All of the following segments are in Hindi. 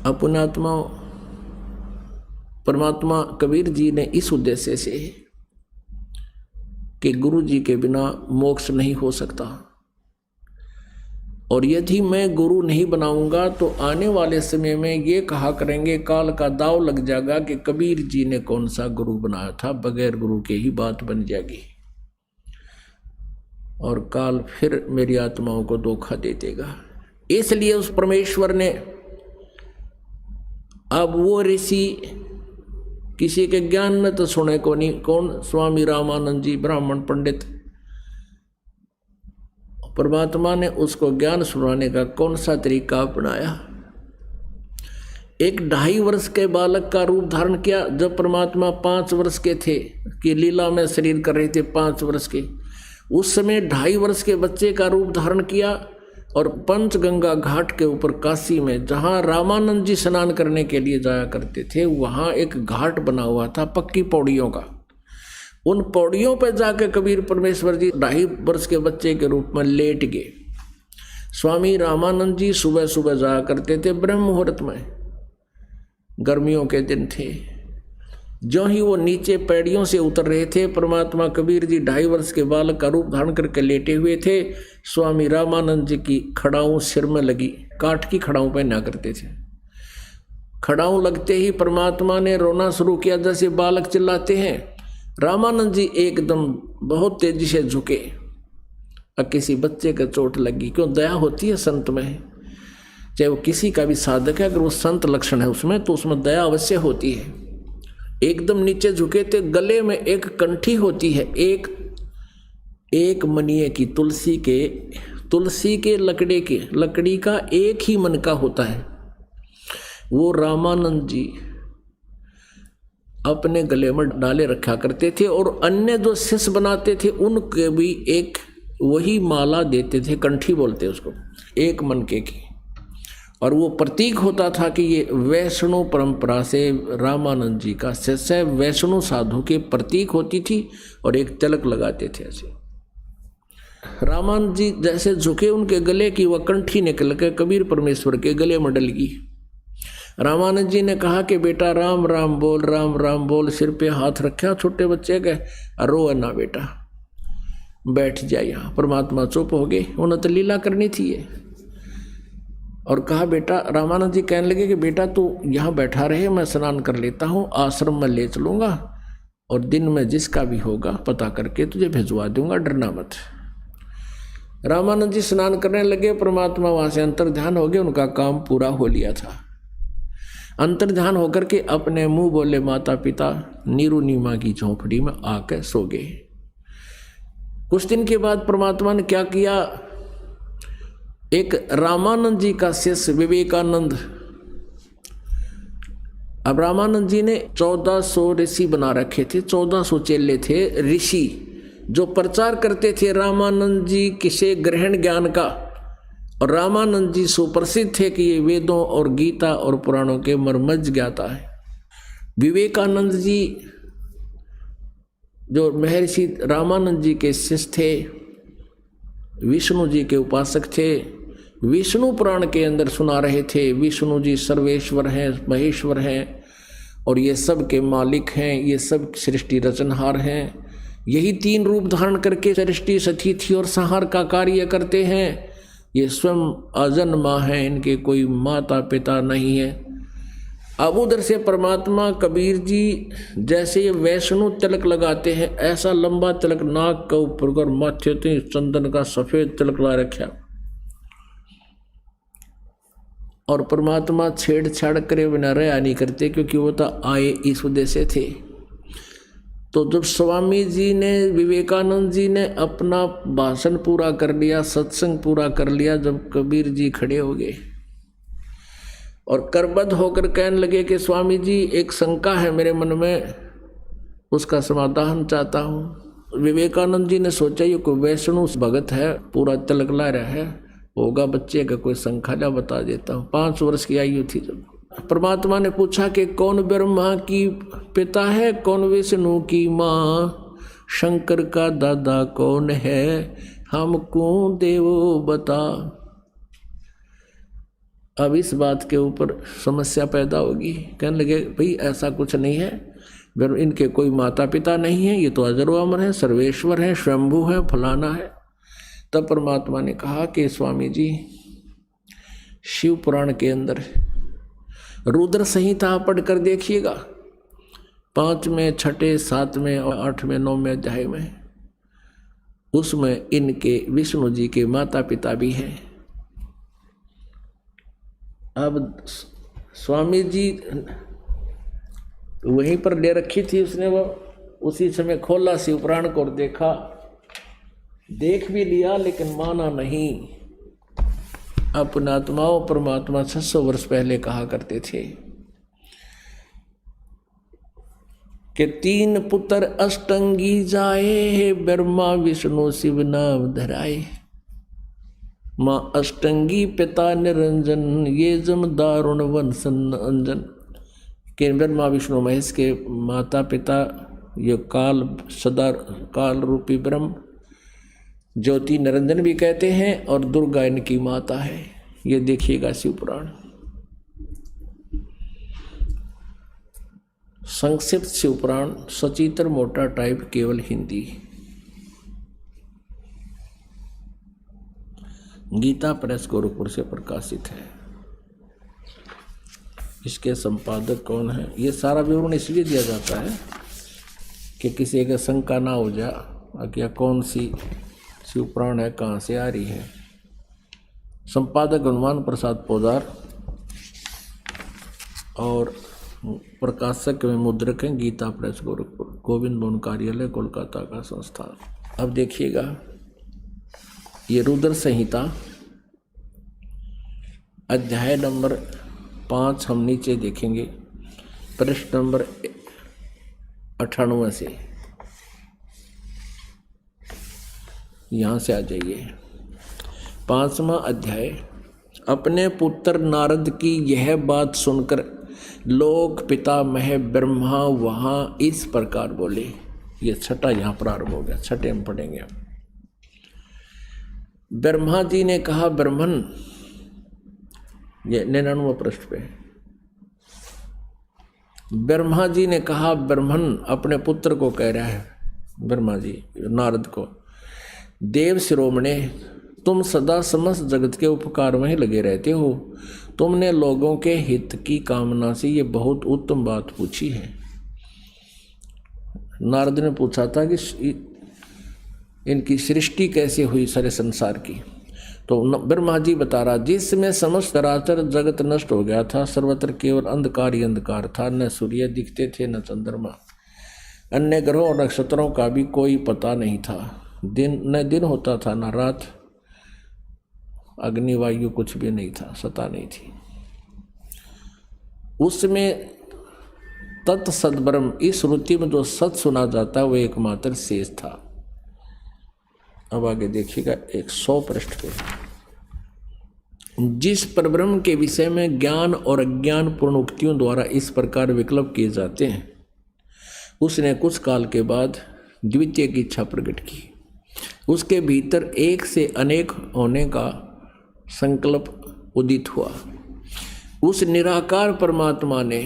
अपनात्मा परमात्मा कबीर जी ने इस उद्देश्य से कि गुरु जी के बिना मोक्ष नहीं हो सकता, और यदि मैं गुरु नहीं बनाऊंगा तो आने वाले समय में ये कहा करेंगे, काल का दाव लग जाएगा कि कबीर जी ने कौन सा गुरु बनाया था, बगैर गुरु के ही बात बन जाएगी और काल फिर मेरी आत्माओं को धोखा दे देगा। इसलिए उस परमेश्वर ने, अब वो ऋषि किसी के ज्ञान में तो सुने को नहीं, कौन, स्वामी रामानंद जी ब्राह्मण पंडित, परमात्मा ने उसको ज्ञान सुनाने का कौन सा तरीका अपनाया। एक 2.5 वर्ष के बालक का रूप धारण किया। जब परमात्मा 5 वर्ष के थे कि लीला में शरीर कर रहे थे 5 वर्ष के, उस समय 2.5 वर्ष के बच्चे का रूप धारण किया और पंचगंगा घाट के ऊपर काशी में, जहाँ रामानंद जी स्नान करने के लिए जाया करते थे, वहाँ एक घाट बना हुआ था पक्की पौड़ियों का। उन पौड़ियों पर जाकर कबीर परमेश्वर जी 2.5 वर्ष के बच्चे के रूप में लेट गए। स्वामी रामानंद जी सुबह सुबह जाया करते थे ब्रह्म मुहूर्त में, गर्मियों के दिन थे। जो ही वो नीचे पैड़ियों से उतर रहे थे, परमात्मा कबीर जी 2.5 वर्ष के बालक का रूप धारण करके लेटे हुए थे। स्वामी रामानंद जी की खड़ाऊं सिर में लगी, काठ की खड़ाऊं पहना करते थे। खड़ाऊं लगते ही परमात्मा ने रोना शुरू किया, जैसे बालक चिल्लाते हैं। रामानंद जी एकदम बहुत तेजी से झुके। अब किसी बच्चे का चोट लगी, क्यों, दया होती है संत में, चाहे वो किसी का भी साधक है, अगर वो संत लक्षण है उसमें तो उसमें दया अवश्य होती है। एकदम नीचे झुके थे। गले में एक कंठी होती है, एक मनिये की, तुलसी के लकड़ी का एक ही मन का होता है। वो रामानंद जी अपने गले में डाले रखा करते थे और अन्य जो शिष्य बनाते थे उनके भी एक वही माला देते थे, कंठी बोलते उसको, एक मनके की। और वो प्रतीक होता था कि ये वैष्णव परंपरा से रामानंद जी का शिष्य वैष्णव साधु के प्रतीक होती थी, और एक तिलक लगाते थे ऐसे। रामानंद जी जैसे झुके, उनके गले की वह कंठी निकल कर कबीर परमेश्वर के गले में डल गई। रामानंद जी ने कहा कि बेटा राम राम बोल, राम राम बोल। सिर पे हाथ रखा छोटे बच्चे के, रो ना बेटा, बैठ जाए यहाँ। परमात्मा चुप हो गए, उन्हें तो लीला करनी थी ये। और कहा बेटा, रामानंद जी कहने लगे कि बेटा तू यहाँ बैठा रहे, मैं स्नान कर लेता हूँ, आश्रम में ले चलूँगा और दिन में जिसका भी होगा पता करके तुझे भिजवा दूंगा, डरना मत। रामानंद जी स्नान करने लगे। परमात्मा वहाँ से अंतर्ध्यान हो गए, उनका काम पूरा हो लिया था। अंतर्ध्यान होकर के अपने मुंह बोले माता पिता नीरू नीमा की झोंपड़ी में आकर सो गए। कुछ दिन के बाद परमात्मा ने क्या किया, एक रामानंद जी का शिष्य विवेकानंद, अब रामानंद जी ने 1400 ऋषि बना रखे थे, 1400 चेले थे ऋषि, जो प्रचार करते थे रामानंद जी किसे ग्रहण ज्ञान का। और रामानंद जी सुप्रसिद्ध थे कि ये वेदों और गीता और पुराणों के मर्मज्ञ ज्ञाता है। विवेकानंद जी जो महर्षि रामानंद जी के शिष्य थे, विष्णु जी के उपासक थे, विष्णु पुराण के अंदर सुना रहे थे विष्णु जी सर्वेश्वर हैं, महेश्वर हैं और ये सब के मालिक हैं, ये सब सृष्टि रचनहार हैं। यही 3 रूप धारण करके सृष्टि स्थिति और संहार का कार्य करते हैं। ये स्वयं अजन्मा है, इनके कोई माता पिता नहीं है। अब उधर से परमात्मा कबीर जी जैसे ये वैष्णु तिलक लगाते हैं, ऐसा लंबा तिलक नाक का ऊपर कर माथे ते चंदन का सफेद तिलक ला रखा। और परमात्मा छेड़छाड़ करे बिना रहा नहीं करते, क्योंकि वो तो आए इस उद्देश्य थे। तो जब स्वामी जी ने, विवेकानंद जी ने अपना भाषण पूरा कर लिया, सत्संग पूरा कर लिया, जब कबीर जी खड़े हो गए और करबद्ध होकर कहने लगे कि स्वामी जी एक शंका है मेरे मन में, उसका समाधान चाहता हूँ। विवेकानंद जी ने सोचा ये कोई वैष्णु भगत है, पूरा तिलक ला रहा है, होगा बच्चे का कोई शंका, जा बता देता हूँ। 5 वर्ष की आयु थी जब परमात्मा ने पूछा कि कौन ब्रह्मा की पिता है, कौन विष्णु की माँ, शंकर का दादा कौन है, हमको देवो बता। अब इस बात के ऊपर समस्या पैदा होगी। कहने लगे भाई ऐसा कुछ नहीं है, इनके कोई माता पिता नहीं है, ये तो अजर व अमर है, सर्वेश्वर है, स्वयंभू है, फलाना है। तब परमात्मा ने कहा कि स्वामी जी शिव पुराण के अंदर रुद्र संहिता पढ़ कर देखिएगा, 5वें, 6ठे, 7वें और 8वें, 9वें अध्याय में, उसमें इनके विष्णु जी के माता पिता भी हैं। अब स्वामी जी वहीं पर ले रखी थी उसने, वो उसी समय खोला शिव पुराण को और देखा, देख भी लिया लेकिन माना नहीं। अपने आत्माओं परमात्मा 600 वर्ष पहले कहा करते थे कि 3 पुत्र अष्टंगी जाए, ब्रह्मा विष्णु शिव नाम धराए। माँ अष्टंगी पिता निरंजन, ये जम दारुण वंशन अंजन। के ब्रह्मा विष्णु महेश के माता पिता ये काल सदा काल रूपी ब्रह्म, ज्योति निरंजन भी कहते हैं, और दुर्गा इनकी माता है। ये देखिएगा शिव पुराण। संक्षिप्त शिव पुराण, सचित्र मोटा टाइप, केवल हिंदी। गीता प्रेस गोरखपुर से प्रकाशित है। इसके संपादक कौन है? ये सारा विवरण इसलिए दिया जाता है कि किसी का शंका ना हो जाए कि कौन सी शिव पुराण है, कहाँ से आ रही है। संपादक हनुमान प्रसाद पोदार और प्रकाशक में मुद्रक हैं गीता प्रेस गोरखपुर, गोविंद भवन कार्यालय कोलकाता का संस्थान। अब देखिएगा ये रुद्र संहिता अध्याय नंबर 5 हम नीचे देखेंगे, पृष्ठ नंबर 98 से, यहाँ से आ जाइए। 5वां अध्याय। अपने पुत्र नारद की यह बात सुनकर लोक पितामह ब्रह्मा वहाँ इस प्रकार बोले। ये 6ठा यहाँ प्रारंभ हो गया, 6ठे हम पढ़ेंगे अब। ब्रह्मा जी ने कहा, ब्रह्मन, ये 99 पृष्ठ पे। ब्रह्मा जी ने कहा, ब्रह्मन अपने पुत्र को कह रहा है, ब्रह्मा जी नारद को, देव शिरोमणे, तुम सदा समस्त जगत के उपकार में ही लगे रहते हो। तुमने लोगों के हित की कामना से ये बहुत उत्तम बात पूछी है। नारद ने पूछा था कि इनकी सृष्टि कैसे हुई सारे संसार की। तो ब्रह्मा जी बता रहा, जिसमें समस्त चराचर जगत नष्ट हो गया था, सर्वत्र केवल अंधकार ही अंधकार था, न सूर्य दिखते थे न चंद्रमा, अन्य ग्रहों और नक्षत्रों का भी कोई पता नहीं था, न दिन होता था न रात, अग्निवायु कुछ भी नहीं था, सता नहीं थी। उसमें तत्सद्ब्रह्म, इस श्रुति में जो सत सुना जाता है वो एकमात्र शेष था। अब आगे देखिएगा 100 पृष्ठ पे। जिस परब्रह्म के विषय में ज्ञान और अज्ञान पूर्ण उक्तियों द्वारा इस प्रकार विकल्प किए जाते हैं, उसने कुछ काल के बाद द्वितीय की इच्छा प्रकट की। उसके भीतर एक से अनेक होने का संकल्प उदित हुआ। उस निराकार परमात्मा ने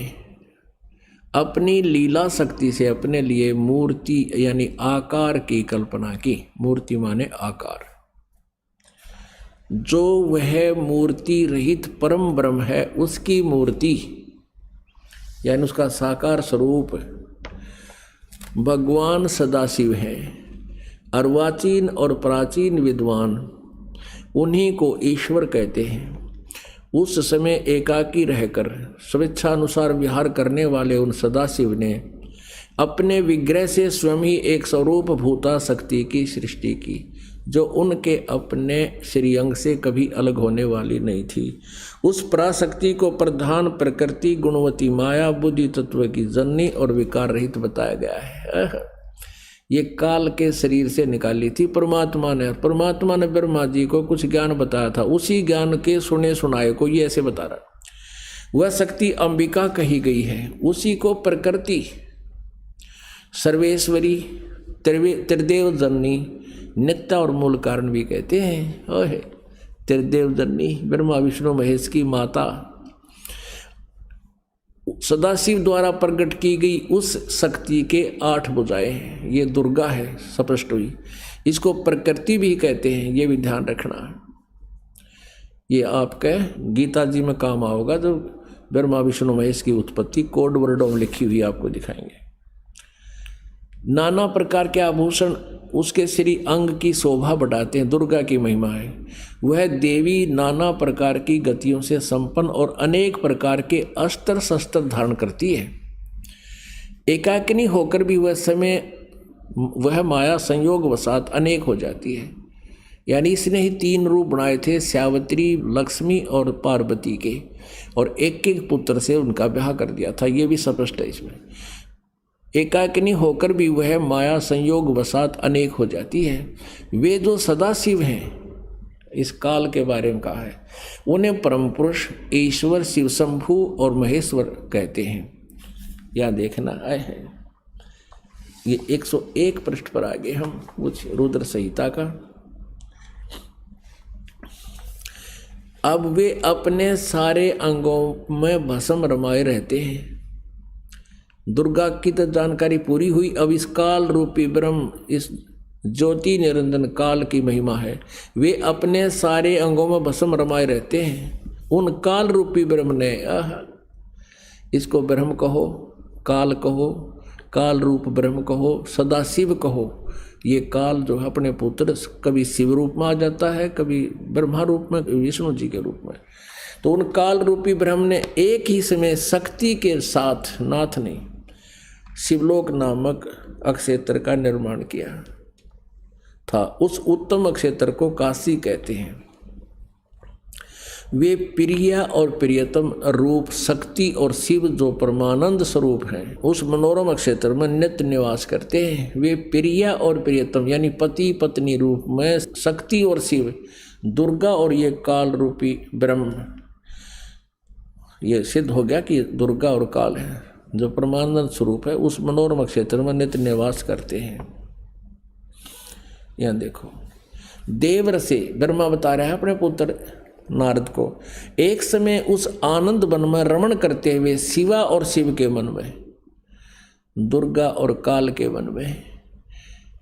अपनी लीला शक्ति से अपने लिए मूर्ति यानी आकार की कल्पना की। मूर्ति माने आकार। जो वह मूर्ति रहित परम ब्रह्म है, उसकी मूर्ति यानी उसका साकार स्वरूप भगवान सदाशिव है। अर्वाचीन और प्राचीन विद्वान उन्हीं को ईश्वर कहते हैं। उस समय एकाकी रहकर स्वेच्छानुसार विहार करने वाले उन सदाशिव ने अपने विग्रह से स्वयं ही एक स्वरूप भूता शक्ति की सृष्टि की, जो उनके अपने श्रीअंग से कभी अलग होने वाली नहीं थी। उस पराशक्ति को प्रधान प्रकृति गुणवती माया बुद्धि तत्व की जननी और विकार रहित बताया गया है। ये काल के शरीर से निकाली थी परमात्मा ने। परमात्मा ने ब्रह्मा जी को कुछ ज्ञान बताया था, उसी ज्ञान के सुने सुनाए को ये ऐसे बता रहा। वह शक्ति अंबिका कही गई है, उसी को प्रकृति सर्वेश्वरी त्रिदेव जननी नित्य और मूल कारण भी कहते हैं। ओहे त्रिदेव जननी ब्रह्मा विष्णु महेश की माता सदाशिव द्वारा प्रकट की गई उस शक्ति के 8 भुजाएं हैं। ये दुर्गा है, स्पष्ट हुई। इसको प्रकृति भी कहते हैं, ये भी ध्यान रखना। ये आपके गीता जी में काम आओगा, जो ब्रह्मा विष्णु महेश की उत्पत्ति कोड वर्डों में लिखी हुई आपको दिखाएंगे। नाना प्रकार के आभूषण उसके श्री अंग की शोभा बढ़ाते हैं, दुर्गा की महिमा है। वह देवी नाना प्रकार की गतियों से संपन्न और अनेक प्रकार के अस्त्र शस्त्र धारण करती है। एकाकिनी होकर भी वह माया संयोग वसात अनेक हो जाती है। यानी इसने ही 3 रूप बनाए थे, श्यावत्री, लक्ष्मी और पार्वती के, और एक एक पुत्र से उनका ब्याह कर दिया था। ये भी स्पष्ट है इसमें। एकाकिनी होकर भी वह माया संयोग वसात अनेक हो जाती है। वे जो सदाशिव हैं, इस काल के बारे में कहा है, उन्हें परम पुरुष, ईश्वर, शिव शंभु और महेश्वर कहते हैं। यहाँ देखना आए हैं, ये 101 पृष्ठ पर आगे हम कुछ रुद्र संहिता का। अब वे अपने सारे अंगों में भस्म रमाए रहते हैं। दुर्गा की तो जानकारी पूरी हुई। अब इस काल रूपी ब्रह्म, इस ज्योति निरंजन काल की महिमा है। वे अपने सारे अंगों में भस्म रमाए रहते हैं। उन काल रूपी ब्रह्म ने, इसको ब्रह्म कहो, काल कहो, काल रूप ब्रह्म कहो, सदाशिव कहो। ये काल जो है अपने पुत्र कभी शिव रूप में आ जाता है, कभी ब्रह्मा रूप में, विष्णु जी के रूप में। तो उन काल रूपी ब्रह्म ने एक ही समय शक्ति के साथ, नाथ ने शिवलोक नामक अक्षेत्र का निर्माण किया था। उस उत्तम अक्षेत्र को काशी कहते हैं। वे प्रिया और प्रियतम रूप शक्ति और शिव जो परमानंद स्वरूप हैं, उस मनोरम क्षेत्र में नित्य निवास करते हैं। वे प्रिया और प्रियतम यानी पति पत्नी रूप में शक्ति और शिव, दुर्गा और ये काल रूपी ब्रह्म, ये सिद्ध हो गया कि दुर्गा और काल है जो परमानंद स्वरूप है, उस मनोरम क्षेत्र में नित्य निवास करते हैं। यहाँ देखो, देवर से ब्रह्मा बता रहा है अपने पुत्र नारद को, एक समय उस आनंद वन में रमण करते हुए शिवा और शिव के मन में, दुर्गा और काल के मन में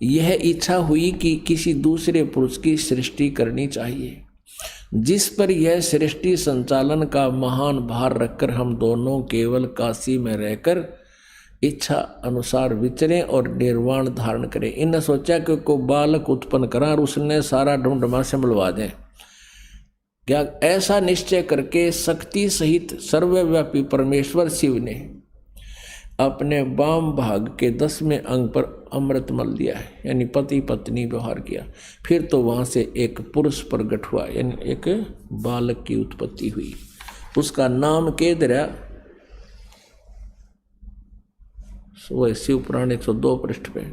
यह इच्छा हुई कि किसी दूसरे पुरुष की सृष्टि करनी चाहिए, जिस पर यह सृष्टि संचालन का महान भार रखकर हम दोनों केवल काशी में रहकर इच्छा अनुसार विचरें और निर्वाण धारण करें। इन्हें सोचा कि को बालक उत्पन्न करा और उसने सारा ढूंढमा से मिलवा दें। क्या ऐसा निश्चय करके शक्ति सहित सर्वव्यापी परमेश्वर शिव ने अपने वाम भाग के 10वें अंग पर अमृत मल दिया है, यानी पति पत्नी व्यवहार किया। फिर तो वहाँ से एक पुरुष प्रकट हुआ, यानी एक बालक की उत्पत्ति हुई। उसका नाम केदरा, वह शिव पुराण 102 पृष्ठ पे।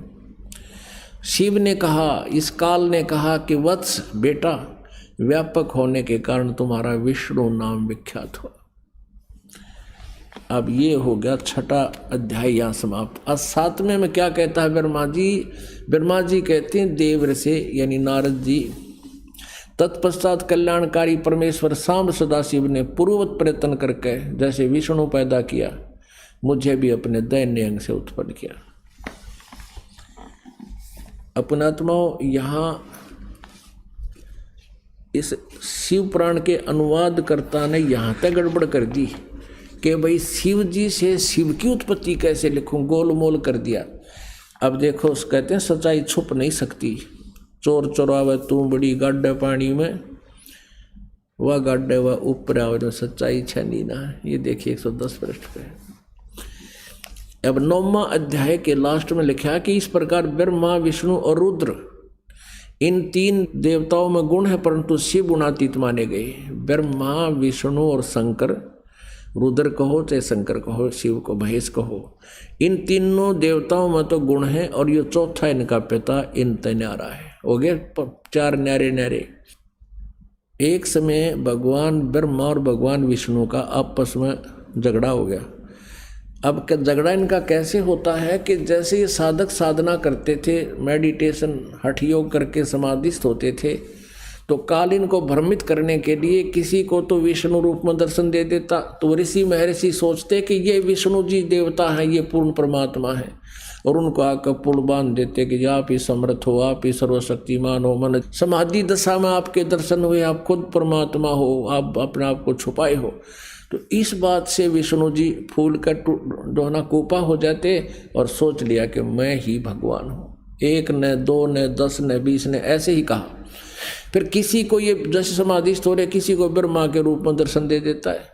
शिव ने कहा, इस काल ने कहा कि वत्स बेटा, व्यापक होने के कारण तुम्हारा विष्णु नाम विख्यात हुआ। अब ये हो गया 6वां अध्याय यहाँ समाप्त। अब 7वें में क्या कहता है ब्रह्मा जी? ब्रह्मा जी कहते हैं देवर से, यानी नारद जी, तत्पश्चात कल्याणकारी परमेश्वर सांब सदाशिव ने पूर्ववत प्रयत्न करके जैसे विष्णु पैदा किया, मुझे भी अपने दैन्य अंग से उत्पन्न किया। अपनात्माओं, यहाँ इस शिव पुराण के अनुवादकर्ता ने यहाँ तक गड़बड़ कर दी कि भाई शिव जी से शिव की उत्पत्ति कैसे लिखूं, गोलमोल कर दिया। अब देखो, उस कहते हैं सच्चाई छुप नहीं सकती। चोर चोरावे तू बड़ी गाड्डे पानी में, वह गाड्डे वह ऊपर आवे, सच्चाई छनी ना। ये देखिए 110 पृष्ठ पे। अब 9वां अध्याय के लास्ट में लिखा कि इस प्रकार ब्रह्मा, विष्णु और रुद्र, इन 3 देवताओं में गुण है परंतु शिव गुणातीत माने गए। ब्रह्मा, विष्णु और शंकर, रुद्र कहो चाहे शंकर कहो, शिव को महेश कहो, इन तीनों देवताओं में तो गुण है, और ये चौथा इनका पिता इन न्यारा है। हो गए 4 न्यारे न्यारे। एक समय भगवान ब्रह्मा और भगवान विष्णु का आपस में झगड़ा हो गया। अब झगड़ा इनका कैसे होता है कि जैसे ये साधक साधना करते थे, मेडिटेशन हठ योग करके समाधिस्थ होते थे, तो काल इनको भ्रमित करने के लिए किसी को तो विष्णु रूप में दर्शन दे देता, तो ऋषि महर्षि सोचते कि ये विष्णु जी देवता है, ये पूर्ण परमात्मा है, और उनको आकर पुल बांध देते कि आप ही समर्थ हो, आप ही सर्वशक्तिमान हो। मन समाधि दशा में आपके दर्शन हुए, आप खुद परमात्मा हो, आप अपने आप को छुपाए हो। तो इस बात से विष्णु जी फूल कर दोना कोपा हो जाते और सोच लिया कि मैं ही भगवान हूँ। एक ने, दो ने, 10 ने, 20 ने ऐसे ही कहा। फिर किसी को ये जैसे समाधिस्थ हो रहे, किसी को ब्रह्मा के रूप में दर्शन दे देता है,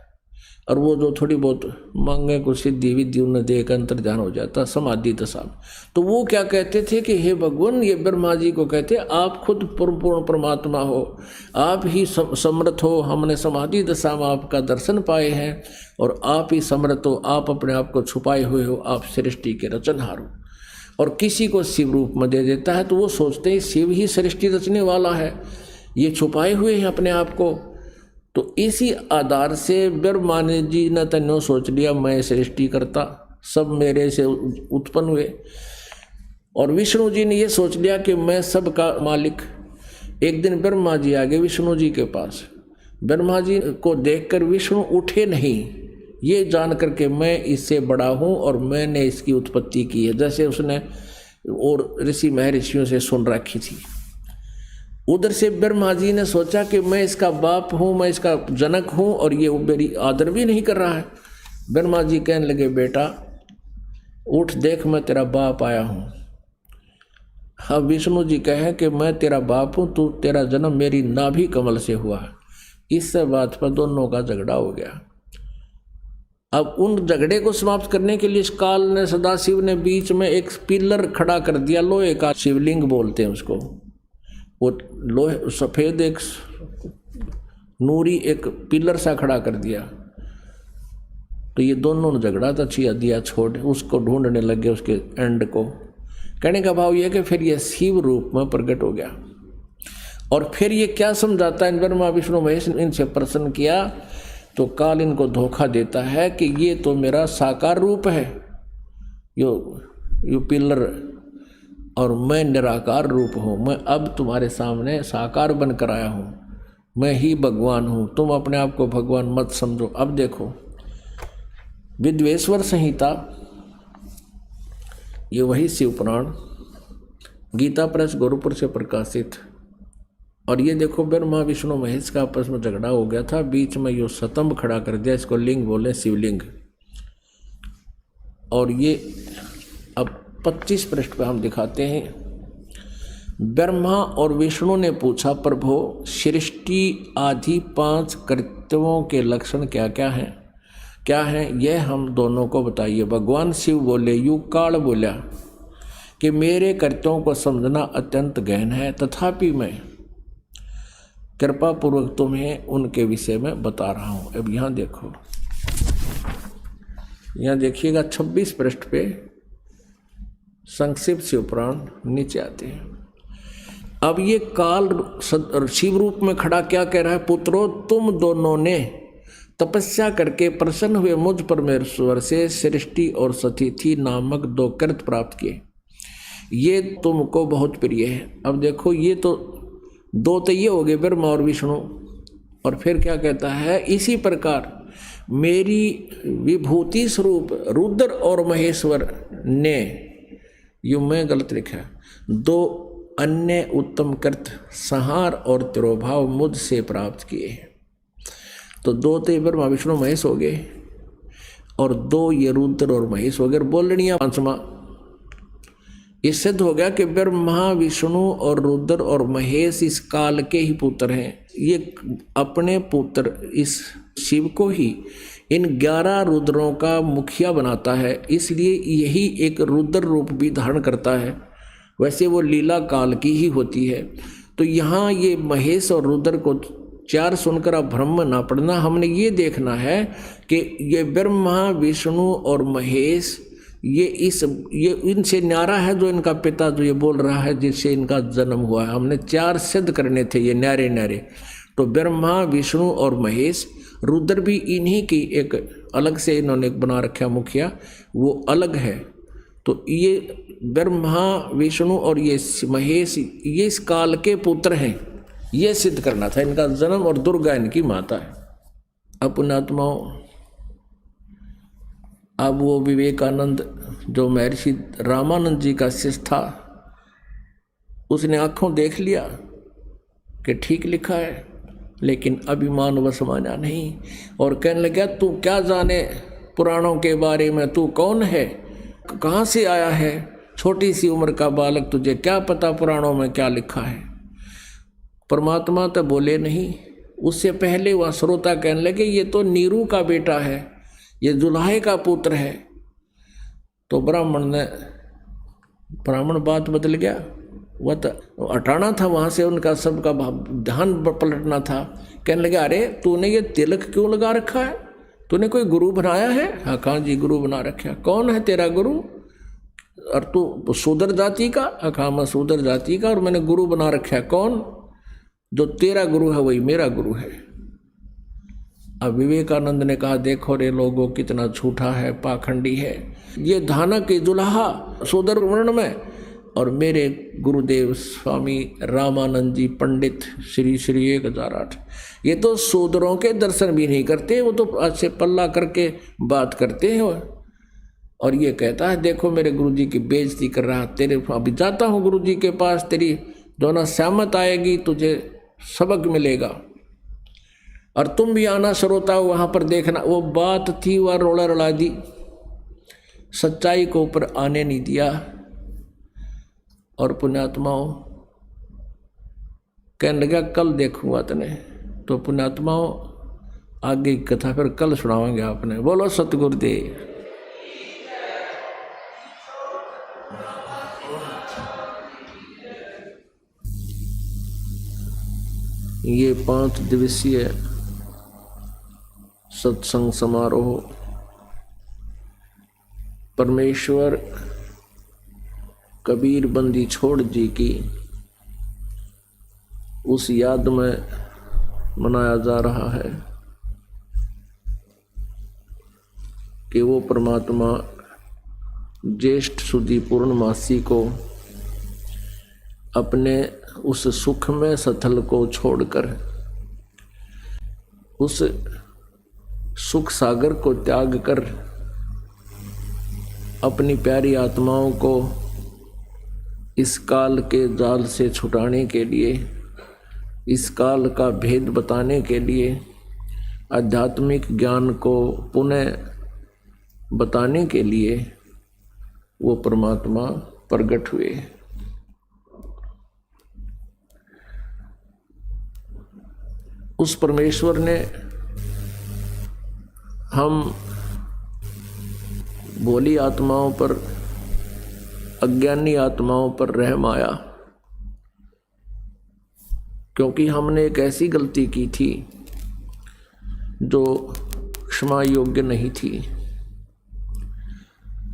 और वो जो थोड़ी बहुत मांगे को सिद्धि विद्धि उन्हें देकर अंतर्ध्यान हो जाता समाधि दशा में। तो वो क्या कहते थे कि हे भगवान, ये ब्रह्मा जी को कहते आप खुद पूर्ण परमात्मा हो, आप ही समर्थ हो, हमने समाधि दशा में आपका दर्शन पाए हैं, और आप ही समर्थ हो, आप अपने आप को छुपाए हुए हो, आप सृष्टि के रचनहार हो। और किसी को शिव रूप में दे देता है तो वो सोचते हैं शिव ही सृष्टि रचने वाला है, ये छुपाए हुए हैं अपने आप को। तो इसी आधार से ब्रह्मा जी ने तन्नो सोच लिया मैं सृष्टि करता, सब मेरे से उत्पन्न हुए। और विष्णु जी ने ये सोच लिया कि मैं सब का मालिक। एक दिन ब्रह्मा जी आ गए विष्णु जी के पास। ब्रह्मा जी को देखकर विष्णु उठे नहीं, ये जान करके मैं इससे बड़ा हूँ और मैंने इसकी उत्पत्ति की है, जैसे उसने और ऋषि महर्षियों से सुन रखी थी। उधर से ब्रह्मा जी ने सोचा कि मैं इसका बाप हूँ, मैं इसका जनक हूँ, और ये मेरी आदर भी नहीं कर रहा है। ब्रह्मा जी कहने लगे बेटा उठ देख, मैं तेरा बाप आया हूँ। हाँ, विष्णु जी कहे कि मैं तेरा बाप हूँ, तू तेरा जन्म मेरी नाभि कमल से हुआ है। इससे बात पर दोनों का झगड़ा हो गया। अब उन झगड़े को समाप्त करने के लिए काल ने, सदाशिव ने बीच में एक पिलर खड़ा कर दिया, लोहे का, शिवलिंग बोलते हैं उसको। वो लोहे सफ़ेद एक नूरी एक पिलर सा खड़ा कर दिया। तो ये दोनों ने झगड़ा था, छिया दिया छोड़, उसको ढूंढने लगे उसके एंड को। कहने का भाव यह कि फिर ये शिव रूप में प्रकट हो गया। और फिर ये क्या समझाता है, ब्रह्मा विष्णु महेश इनसे प्रसन्न किया तो काल इनको धोखा देता है कि ये तो मेरा साकार रूप है, यो पिलर, और मैं निराकार रूप हूँ। मैं अब तुम्हारे सामने साकार बनकर आया हूँ, मैं ही भगवान हूँ, तुम अपने आप को भगवान मत समझो। अब देखो विद्वेश्वर संहिता, ये वही शिव पुराण गीता प्रेस गोरखपुर से प्रकाशित। और ये देखो ब्रह्मा विष्णु महेश का आपस में झगड़ा हो गया था, बीच में यो स्तंभ खड़ा कर दिया, इसको लिंग बोले, शिवलिंग। और ये अब 25 पृष्ठ पे हम दिखाते हैं। ब्रह्मा और विष्णु ने पूछा प्रभु सृष्टि आदि 5 कर्तव्यों के लक्षण क्या क्या हैं यह हम दोनों को बताइए। भगवान शिव बोले, युग काल बोला कि मेरे कर्तव्यों को समझना अत्यंत गहन है, तथापि मैं कृपा पूर्वक तुम्हें उनके विषय में बता रहा हूँ। अब यहाँ देखो, यहाँ देखिएगा 26 पृष्ठ पे संक्षिप्त शिव पुराण नीचे आते हैं। अब ये काल शिव रूप में खड़ा क्या कह रहा है, पुत्रो तुम दोनों ने तपस्या करके प्रसन्न हुए मुझ परमेश्वर से सृष्टि और सतिथि नामक 2 कृत प्राप्त किए, ये तुमको बहुत प्रिय है। अब देखो ये तो 2 तो ये हो गए ब्रह्मा और विष्णु। और फिर क्या कहता है, इसी प्रकार मेरी विभूति स्वरूप रुद्र और महेश्वर ने, यूँ मैं गलत लिखा, 2 अन्य उत्तम कृत संहार और तिरोभाव मुझसे प्राप्त किए। तो 2 तो ब्रह्मा विष्णु महेश हो गए, और 2 ये रुद्र और महेश हो गए। बोलनिया 5वां इस सिद्ध हो गया कि ब्रह्मा विष्णु और रुद्र और महेश इस काल के ही पुत्र हैं। ये अपने पुत्र इस शिव को ही इन 11 रुद्रों का मुखिया बनाता है, इसलिए यही एक रुद्र रूप भी धारण करता है। वैसे वो लीला काल की ही होती है। तो यहाँ ये महेश और रुद्र को 4 सुनकर अब भ्रम ना पड़ना, हमने ये देखना है कि ये ब्रह्मा विष्णु और महेश ये इनसे न्यारा है जो इनका पिता जो ये बोल रहा है जिससे इनका जन्म हुआ है। हमने 4 सिद्ध करने थे ये न्यारे। तो ब्रह्मा विष्णु और महेश, रुद्र भी इन्हीं की एक अलग से इन्होंने बना रखा मुखिया, वो अलग है। तो ये ब्रह्मा विष्णु और ये महेश ये इस काल के पुत्र हैं। ये सिद्ध करना था। इनका जन्म और दुर्गा इनकी माता है। अब पुण्यात्माओं, अब वो विवेकानंद जो महर्षि रामानंद जी का शिष्य था, उसने आंखों देख लिया कि ठीक लिखा है, लेकिन अभिमान वश माना नहीं और कहने लगा तू क्या जाने पुराणों के बारे में, तू कौन है, कहाँ से आया है, छोटी सी उम्र का बालक, तुझे क्या पता पुराणों में क्या लिखा है। परमात्मा तो बोले नहीं। उससे पहले वह श्रोता कहने लगे ये तो नीरू का बेटा है, ये जुलाहे का पुत्र है। तो ब्राह्मण बात बदल गया। वह तो हटाना था वहाँ से, उनका सबका ध्यान पलटना था। कहने लगे अरे तूने ये तिलक क्यों लगा रखा है, तूने कोई गुरु बनाया है? हाँ कहाँ जी गुरु बना रखा। कौन है तेरा गुरु? और तू शूद्र जाति का? हाँ मैं शूद्र जाति का और मैंने गुरु बना रखा है। कौन? जो तेरा गुरु है वही मेरा गुरु है। अब विवेकानंद ने कहा देखो रे लोगों कितना झूठा है, पाखंडी है। ये धानक जुलाहा शूद्र वर्ण में, और मेरे गुरुदेव स्वामी रामानंद जी पंडित श्री श्री 1008, ये तो शूद्रों के दर्शन भी नहीं करते, वो तो अच्छे पल्ला करके बात करते हैं। और ये कहता है देखो मेरे गुरुजी की बेइज्जती कर रहा। तेरे अभी जाता हूँ गुरुजी के पास, तेरी दोनों सहमत आएगी, तुझे सबक मिलेगा और तुम भी आना श्रोता हो वहाँ पर देखना। वो बात थी वह रोड़ा रड़ा दी, सच्चाई को ऊपर आने नहीं दिया। और पुण्यात्माओं कहने लगा कल देखूंगा तने। तो पुण्यात्माओं आगे की कथा फिर कल सुनावांगे आपने। बोलो सतगुरुदेव। ये 5 दिवसीय सत्संग समारोह परमेश्वर कबीर बंदी छोड़ जी की उस याद में मनाया जा रहा है कि वो परमात्मा ज्येष्ठ सुदी पूर्णमासी को अपने उस सुख में स्थल को छोड़कर उस सुख सागर को त्याग कर अपनी प्यारी आत्माओं को इस काल के जाल से छुटाने के लिए, इस काल का भेद बताने के लिए, आध्यात्मिक ज्ञान को पुनः बताने के लिए वो परमात्मा प्रकट हुए। उस परमेश्वर ने हम भोली आत्माओं पर, अज्ञानी आत्माओं पर रहम आया, क्योंकि हमने एक ऐसी गलती की थी जो क्षमा योग्य नहीं थी।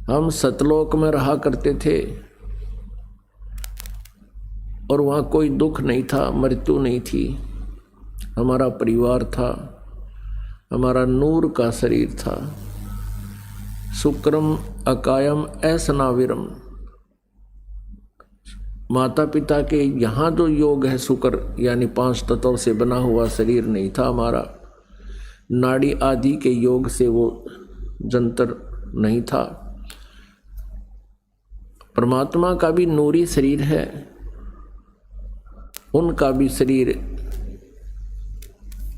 हम सतलोक में रहा करते थे और वहाँ कोई दुख नहीं था, मृत्यु नहीं थी। हमारा परिवार था, हमारा नूर का शरीर था। शुक्रम अकायम असनाविरम, माता पिता के यहाँ जो योग है शुक्र यानी 5 तत्वों से बना हुआ शरीर नहीं था हमारा। नाड़ी आदि के योग से वो जंतर नहीं था। परमात्मा का भी नूरी शरीर है, उनका भी शरीर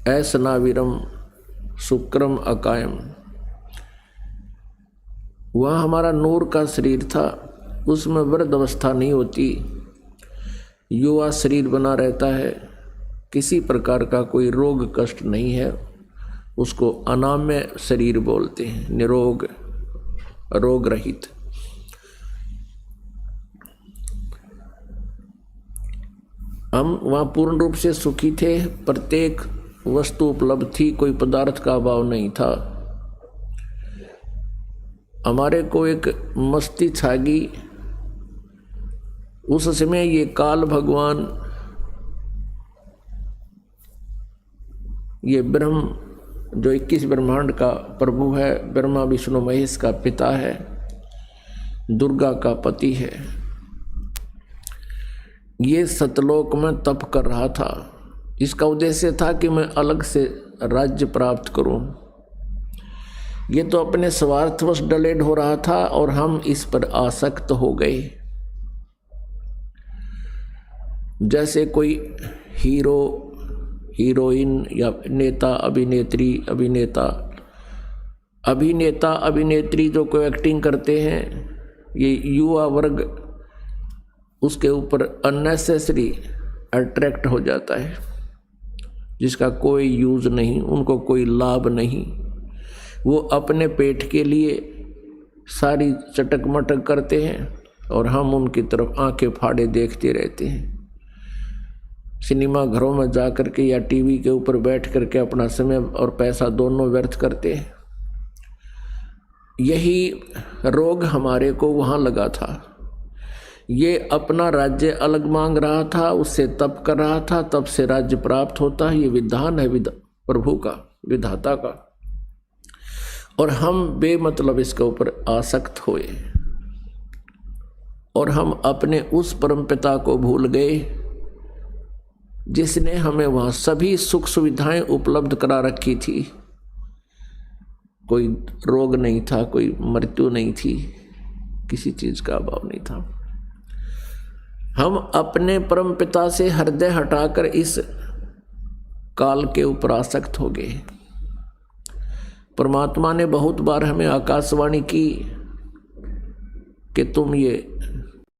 असनाविरम शुक्रम अकायम, वह हमारा नूर का शरीर था। उसमें वृद्ध अवस्था नहीं होती, युवा शरीर बना रहता है, किसी प्रकार का कोई रोग कष्ट नहीं है। उसको अनाम्य शरीर बोलते हैं, निरोग रोग रहित। हम वहाँ पूर्ण रूप से सुखी थे, प्रत्येक वस्तु उपलब्ध थी, कोई पदार्थ का अभाव नहीं था। हमारे को एक मस्ती छागी। उस समय ये काल भगवान, ये ब्रह्म जो 21 ब्रह्मांड का प्रभु है, ब्रह्मा विष्णु महेश का पिता है, दुर्गा का पति है, ये सतलोक में तप कर रहा था। इसका उद्देश्य था कि मैं अलग से राज्य प्राप्त करूं। ये तो अपने स्वार्थवश डले हो रहा था और हम इस पर आसक्त हो गए। जैसे कोई हीरो हीरोइन या नेता अभिनेत्री जो कोई एक्टिंग करते हैं, ये युवा वर्ग उसके ऊपर अननेसेसरी अट्रैक्ट हो जाता है, जिसका कोई यूज़ नहीं, उनको कोई लाभ नहीं। वो अपने पेट के लिए सारी चटक मटक करते हैं और हम उनकी तरफ आंखें फाड़े देखते रहते हैं। सिनेमा घरों में जा कर के या टीवी के ऊपर बैठ कर के अपना समय और पैसा दोनों व्यर्थ करते हैं। यही रोग हमारे को वहाँ लगा था। ये अपना राज्य अलग मांग रहा था, उससे तप कर रहा था, तब से राज्य प्राप्त होता है। ये विधान है प्रभु का, विधाता का, और हम बेमतलब इसके ऊपर आसक्त हुए और हम अपने उस परमपिता को भूल गए जिसने हमें वहाँ सभी सुख सुविधाएं उपलब्ध करा रखी थी। कोई रोग नहीं था, कोई मृत्यु नहीं थी, किसी चीज का अभाव नहीं था। हम अपने परमपिता से हृदय हटाकर इस काल के ऊपर आसक्त हो गए। परमात्मा ने बहुत बार हमें आकाशवाणी की कि तुम ये